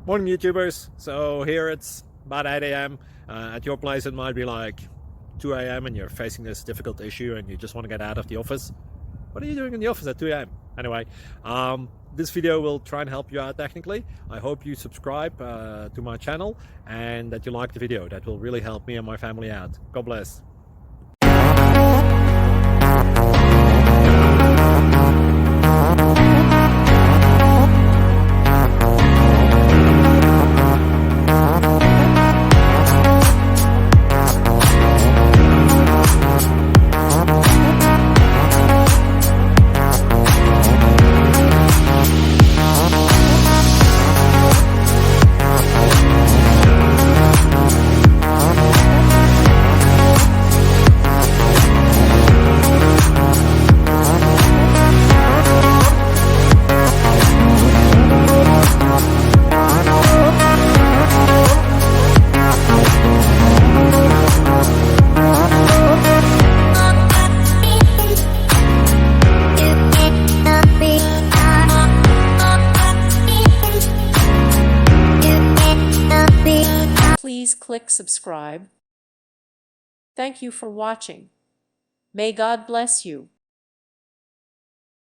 Morning YouTubers. So here it's about 8 a.m. At your place it might be like 2 a.m. and you're facing this difficult issue and you just want to get out of the office. What are you doing in the office at 2 a.m.? Anyway, this video will try and help you out technically. I hope you subscribe to my channel and that you like the video. That will really help me and my family out. God bless. Please click subscribe. Thank you for watching. May God bless you.